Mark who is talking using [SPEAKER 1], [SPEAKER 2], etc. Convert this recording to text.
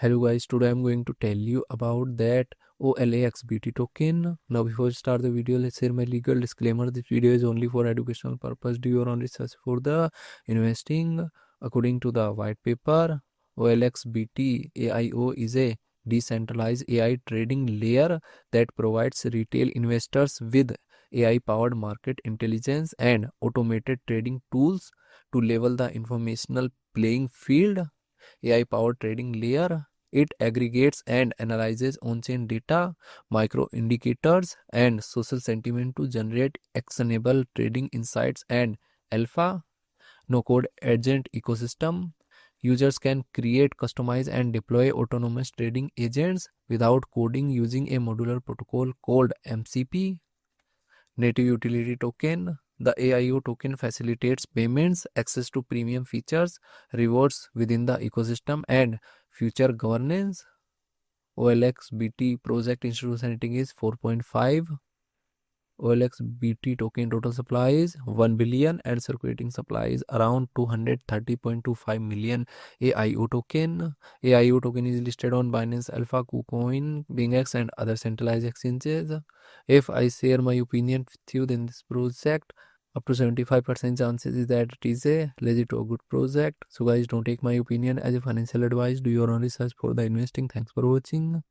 [SPEAKER 1] Hello guys, today I'm going to tell you about that OLAXBT token. Now before we start the video, let's share my legal disclaimer. This video is only for educational purpose. Do your own research for the investing. According to the white paper, OLXBT AIO is a decentralized AI trading layer that provides retail investors with AI powered market intelligence and automated trading tools to level the informational playing field. AI powered trading layer. It aggregates and analyzes on-chain data, micro indicators, and social sentiment to generate actionable trading insights and alpha no-code agent ecosystem. Users can create, customize, and deploy autonomous trading agents without coding using a modular protocol called MCP. Native Utility Token. The AIO token facilitates payments, access to premium features, rewards within the ecosystem, and future governance. OLXBT project institution rating is 4.5. OLXBT token total supply is 1 billion and circulating supply is around 230.25 million AIO token. AIO token is listed on Binance Alpha, KuCoin, BingX and other centralized exchanges. If I share my opinion with you, then this project up to 75% chances is that it is a legit or good project. So guys, don't take my opinion as a financial advice. Do your own research for the investing. Thanks for watching.